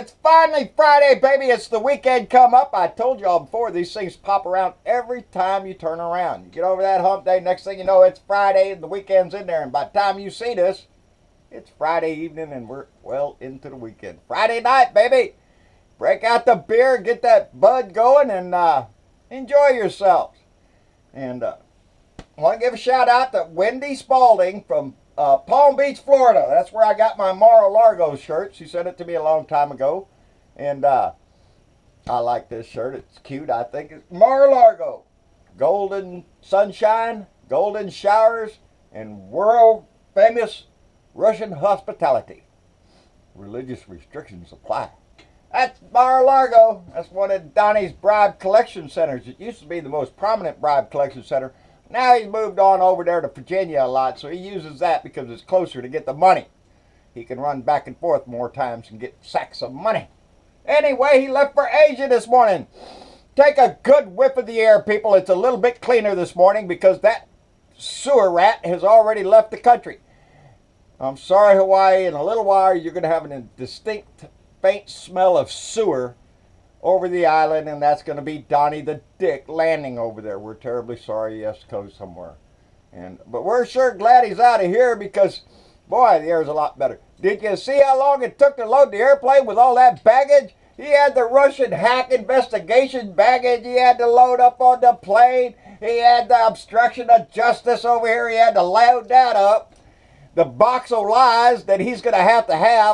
It's finally Friday, baby. It's the weekend come up. I told y'all before, these things pop around every time you turn around. You get over that hump day, next thing you know, it's Friday and the weekend's in there. And by the time you see this, it's Friday evening and we're well into the weekend. Friday night, baby. Break out the beer, get that bud going, and enjoy yourselves. And I want to give a shout out to Wendy Spalding from Palm Beach, Florida. That's where I got my Mar-a-Largo shirt. She sent it to me a long time ago. And I like this shirt. It's cute. I think it's Mar-a-Largo. Golden sunshine, golden showers, and world famous Russian hospitality. Religious restrictions apply. That's Mar-a-Largo. That's one of Donnie's bribe collection centers. It used to be the most prominent bribe collection center. Now he's moved on over there to Virginia a lot, so he uses that because it's closer to get the money. He can run back and forth more times and get sacks of money. Anyway, he left for Asia this morning. Take a good whiff of the air, people. It's a little bit cleaner this morning because that sewer rat has already left the country. I'm sorry, Hawaii. In a little while, you're going to have a distinct, faint smell of sewer over the island, and that's going to be Donnie the Dick landing over there. We're terribly sorry he has to go somewhere. But we're sure glad he's out of here because, boy, the air's a lot better. Did you see how long it took to load the airplane with all that baggage? He had the Russian hack investigation baggage he had to load up on the plane. He had the obstruction of justice over here. He had to load that up. The box of lies that he's going to have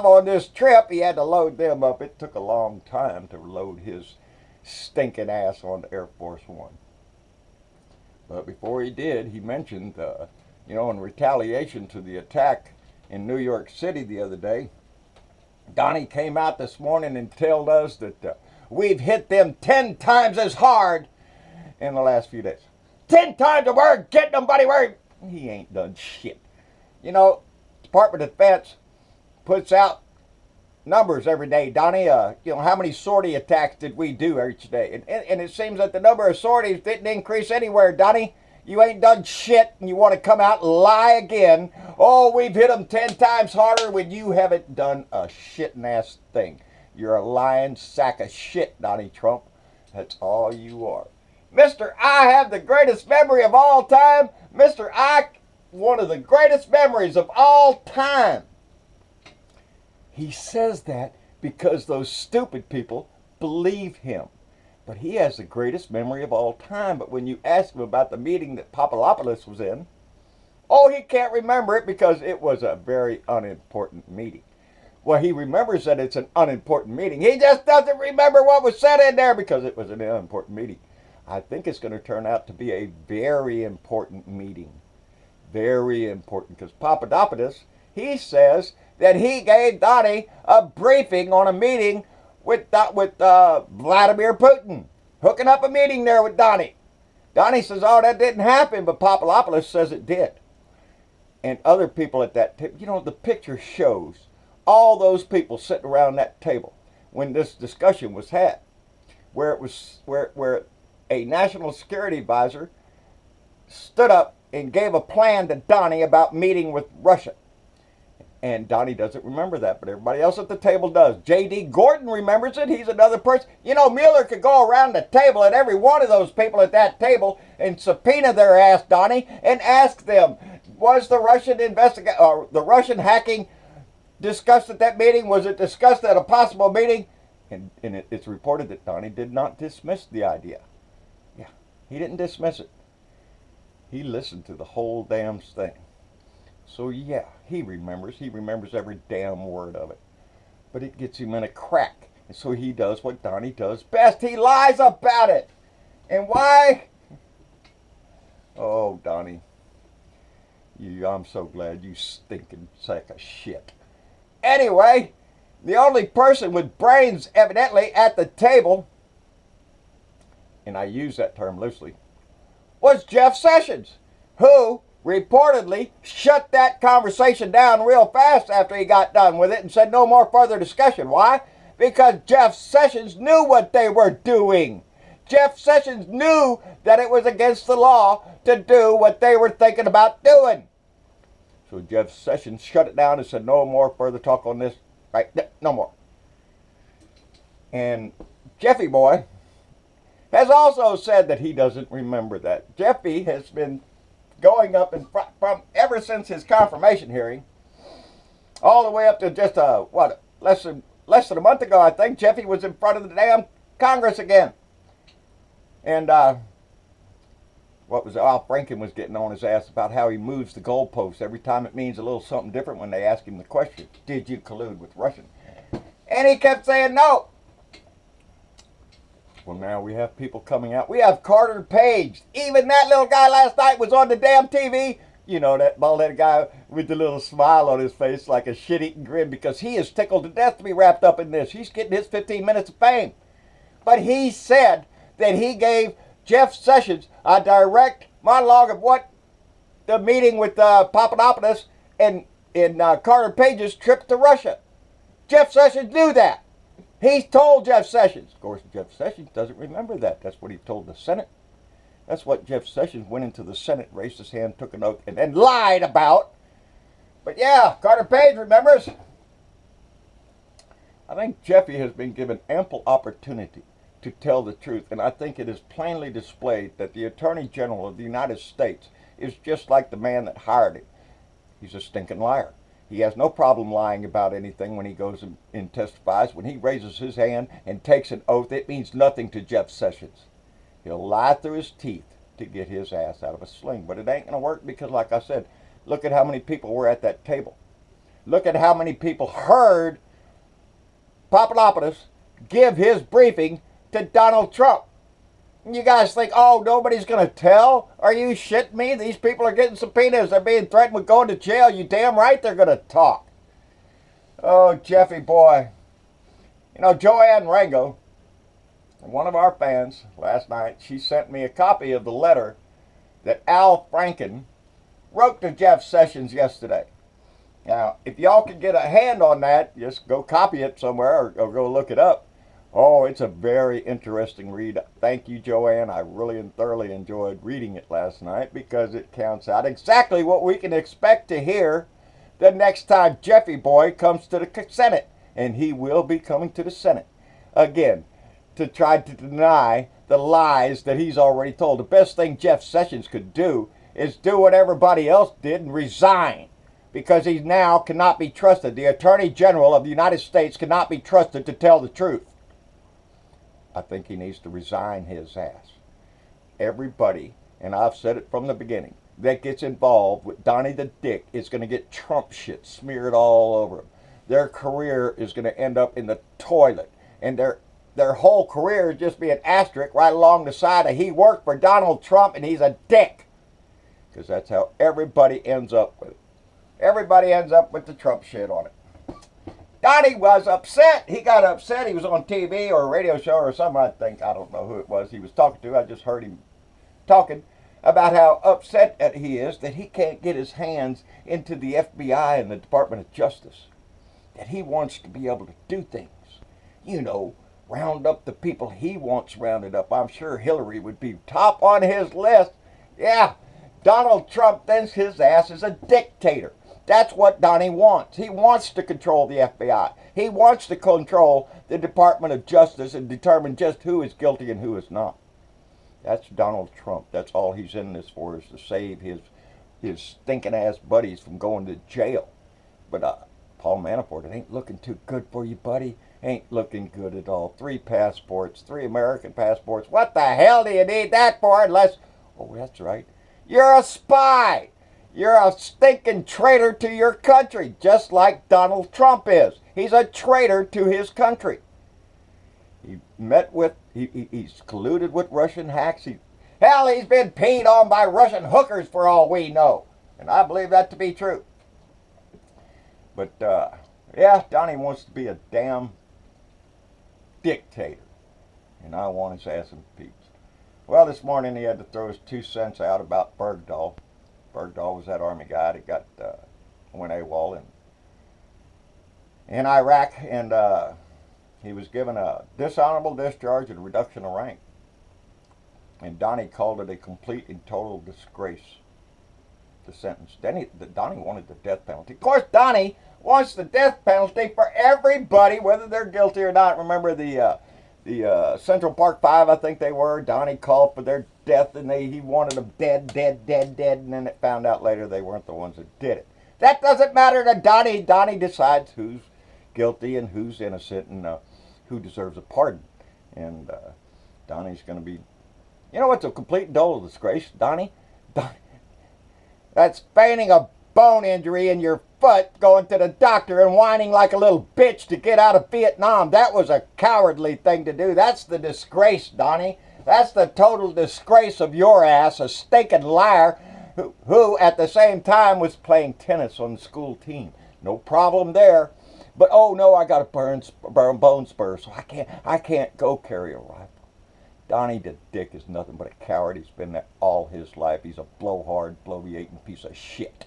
on this trip, he had to load them up. It took a long time to load his stinking ass on the Air Force One. But before he did, he mentioned, in retaliation to the attack in New York City the other day, Donnie came out this morning and told us that we've hit them 10 times as hard in the last few days. 10 times the word, getting them, buddy, word. He ain't done shit. You know, Department of Defense puts out numbers every day, Donnie. How many sortie attacks did we do each day? And it seems that the number of sorties didn't increase anywhere, Donnie. You ain't done shit, and you want to come out and lie again. Oh, we've hit them 10 times harder when you haven't done a shitting-ass thing. You're a lying sack of shit, Donnie Trump. That's all you are. Mr. I have the greatest memory of all time. Mr. I... one of the greatest memories of all time. He says that because those stupid people believe him. But he has the greatest memory of all time. But when you ask him about the meeting that Papadopoulos was in, he can't remember it because it was a very unimportant meeting. Well, he remembers that it's an unimportant meeting. He just doesn't remember what was said in there because it was an unimportant meeting. I think it's going to turn out to be a very important meeting. Very important, because Papadopoulos, he says that he gave Donnie a briefing on a meeting with Vladimir Putin, hooking up a meeting there with Donnie. Donnie says, that didn't happen, but Papadopoulos says it did. And other people at that table, the picture shows all those people sitting around that table when this discussion was had, where a national security advisor stood up and gave a plan to Donnie about meeting with Russia. And Donnie doesn't remember that, but everybody else at the table does. J.D. Gordon remembers it. He's another person. Mueller could go around the table at every one of those people at that table and subpoena their ass, Donnie, and ask them, was the Russian hacking discussed at that meeting? Was it discussed at a possible meeting? And it's reported that Donnie did not dismiss the idea. Yeah, he didn't dismiss it. He listened to the whole damn thing. So yeah, he remembers. He remembers every damn word of it. But it gets him in a crack. And so he does what Donnie does best. He lies about it. And why? Oh, Donnie. I'm so glad you stinking sack of shit. Anyway, the only person with brains evidently at the table, and I use that term loosely, was Jeff Sessions, who reportedly shut that conversation down real fast after he got done with it and said no more further discussion. Why? Because Jeff Sessions knew what they were doing. Jeff Sessions knew that it was against the law to do what they were thinking about doing. So Jeff Sessions shut it down and said no more further talk on this. Right? No more. And Jeffy boy has also said that he doesn't remember that. Jeffy has been going up in front from ever since his confirmation hearing, all the way up to just less than a month ago, I think. Jeffy was in front of the damn Congress again, and Al Franken was getting on his ass about how he moves the goalposts every time it means a little something different when they ask him the question, did you collude with Russia? And he kept saying no. Well, now we have people coming out. We have Carter Page. Even that little guy last night was on the damn TV. You know, that bald-headed guy with the little smile on his face like a shit-eating grin, because he is tickled to death to be wrapped up in this. He's getting his 15 minutes of fame. But he said that he gave Jeff Sessions a direct monologue of what the meeting with Papadopoulos and Carter Page's trip to Russia. Jeff Sessions knew that. He told Jeff Sessions. Of course, Jeff Sessions doesn't remember that. That's what he told the Senate. That's what Jeff Sessions went into the Senate, raised his hand, took an oath, and then lied about. But yeah, Carter Page remembers. I think Jeffy has been given ample opportunity to tell the truth, and I think it is plainly displayed that the Attorney General of the United States is just like the man that hired him. He's a stinking liar. He has no problem lying about anything when he goes and testifies. When he raises his hand and takes an oath, it means nothing to Jeff Sessions. He'll lie through his teeth to get his ass out of a sling. But it ain't going to work because, like I said, look at how many people were at that table. Look at how many people heard Papadopoulos give his briefing to Donald Trump. You guys think, oh, nobody's going to tell? Are you shitting me? These people are getting subpoenas. They're being threatened with going to jail. You damn right they're going to talk. Oh, Jeffy boy. You know, Joanne Rango, one of our fans, last night, she sent me a copy of the letter that Al Franken wrote to Jeff Sessions yesterday. Now, if y'all can get a hand on that, just go copy it somewhere or go look it up. Oh, it's a very interesting read. Thank you, Joanne. I really and thoroughly enjoyed reading it last night because it counts out exactly what we can expect to hear the next time Jeffy boy comes to the Senate. And he will be coming to the Senate again to try to deny the lies that he's already told. The best thing Jeff Sessions could do is do what everybody else did and resign, because he now cannot be trusted. The Attorney General of the United States cannot be trusted to tell the truth. I think he needs to resign his ass. Everybody, and I've said it from the beginning, that gets involved with Donnie the Dick is going to get Trump shit smeared all over them. Their career is going to end up in the toilet, and their whole career is just be an asterisk right along the side of he worked for Donald Trump and he's a dick. Because that's how everybody ends up with it. Everybody ends up with the Trump shit on it. Donnie was upset. He got upset. He was on TV or a radio show or something, I think. I don't know who it was he was talking to. I just heard him talking about how upset that he is that he can't get his hands into the FBI and the Department of Justice. That he wants to be able to do things. You know, round up the people he wants rounded up. I'm sure Hillary would be top on his list. Yeah, Donald Trump thinks his ass is a dictator. That's what Donnie wants. He wants to control the FBI. He wants to control the Department of Justice and determine just who is guilty and who is not. That's Donald Trump. That's all he's in this for, is to save his stinking ass buddies from going to jail. But Paul Manafort, it ain't looking too good for you, buddy. Ain't looking good at all. 3 passports, 3 American passports. What the hell do you need that for unless... Oh, that's right. You're a spy. You're a stinking traitor to your country, just like Donald Trump is. He's a traitor to his country. He's colluded with Russian hacks. He's been peed on by Russian hookers for all we know. And I believe that to be true. But, yeah, Donnie wants to be a damn dictator. And I want his ass impeached. Well, this morning he had to throw his 2 cents out about Bergdahl. Bergdahl was that army guy that went AWOL in Iraq, and he was given a dishonorable discharge and a reduction of rank. And Donnie called it a complete and total disgrace the sentence. Donnie wanted the death penalty. Of course, Donnie wants the death penalty for everybody, whether they're guilty or not. Remember the Central Park Five, I think they were. Donnie called for their death, and he wanted them dead, and then it found out later they weren't the ones that did it. That doesn't matter to Donnie. Donnie decides who's guilty and who's innocent and who deserves a pardon. And Donnie's going to be, you know what's a complete and total disgrace, Donnie? That's feigning a bone injury in your foot, going to the doctor and whining like a little bitch to get out of Vietnam. That was a cowardly thing to do. That's the disgrace, Donnie. That's the total disgrace of your ass, a stinking liar who at the same time was playing tennis on the school team. No problem there. But oh no, I got a bone spur, so I can't go carry a rifle. Donnie the Dick is nothing but a coward. He's been that all his life. He's a blowhard, bloviating piece of shit.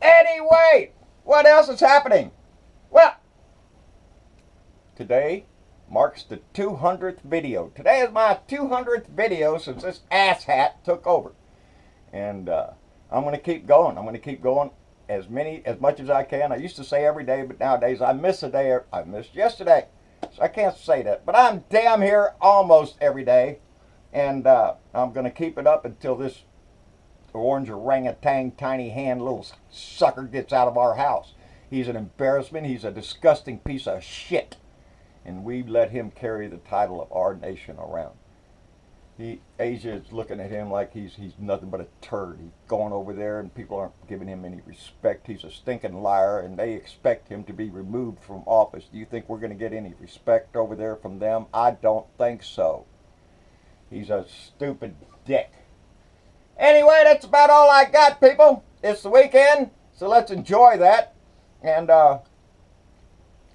Anyway, what else is happening? Well, today marks the 200th video. Today is my 200th video since this asshat took over. And I'm going to keep going. I'm going to keep going as much as I can. I used to say every day, but nowadays I miss a day. I missed yesterday. So I can't say that. But I'm damn here almost every day. And I'm going to keep it up until this orange orangutan, tiny hand little sucker gets out of our house. He's an embarrassment. He's a disgusting piece of shit. And we let him carry the title of our nation around. Asia is looking at him like he's nothing but a turd. He's going over there and people aren't giving him any respect. He's a stinking liar and they expect him to be removed from office. Do you think we're going to get any respect over there from them? I don't think so. He's a stupid dick. Anyway, that's about all I got, people. It's the weekend, so let's enjoy that. And have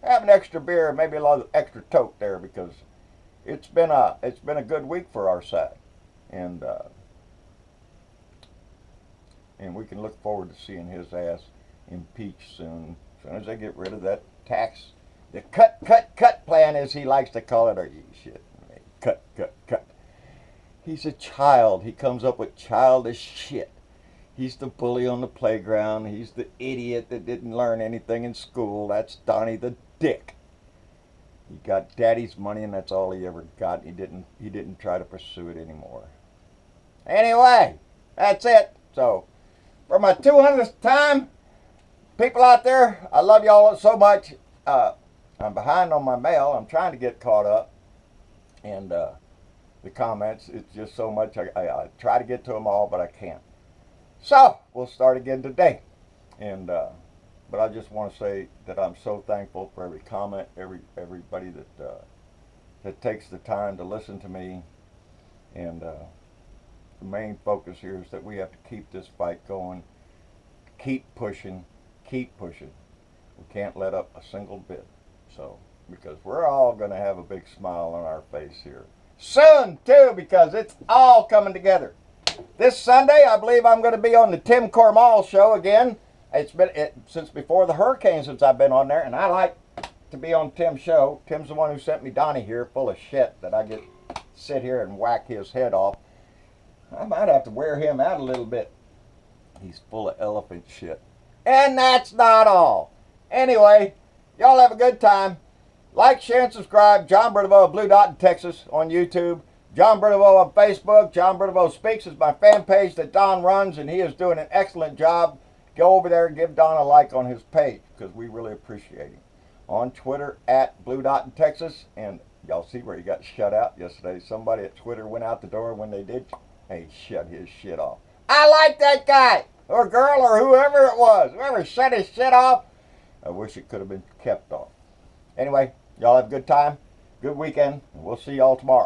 an extra beer, maybe a little extra toke there, because it's been a good week for our side, and we can look forward to seeing his ass impeached soon. As soon as they get rid of that tax, the cut plan, as he likes to call it. Are you shit? Cut. He's a child. He comes up with childish shit. He's the bully on the playground. He's the idiot that didn't learn anything in school. That's Donnie the Dick. He got daddy's money and that's all he ever got. He didn't try to pursue it anymore. Anyway, that's it. So, for my 200th time, people out there, I love y'all so much. I'm behind on my mail. I'm trying to get caught up. And the comments, it's just so much. I try to get to them all, but I can't. So, we'll start again today. And but I just want to say that I'm so thankful for every comment, everybody that takes the time to listen to me. And the main focus here is that we have to keep this fight going, keep pushing. We can't let up a single bit. So, because we're all going to have a big smile on our face here soon too, because it's all coming together. This Sunday, I believe I'm going to be on the Tim Cormall show again. It's been since before the hurricane since I've been on there, and I like to be on Tim's show. Tim's the one who sent me Donnie here, full of shit, that I get to sit here and whack his head off. I might have to wear him out a little bit. He's full of elephant shit. And that's not all. Anyway, y'all have a good time. Like, share, and subscribe. John Bernavo of Blue Dot in Texas on YouTube. John Bernavo on Facebook. John Bernavo Speaks is my fan page that Don runs, and he is doing an excellent job. Go over there and give Don a like on his page, because we really appreciate him. On Twitter, at Blue Dot in Texas. And y'all see where he got shut out yesterday. Somebody at Twitter went out the door when they did. He shut his shit off. I like that guy, or girl, or whoever it was. Whoever shut his shit off, I wish it could have been kept off. Anyway, y'all have a good time, good weekend, and we'll see y'all tomorrow.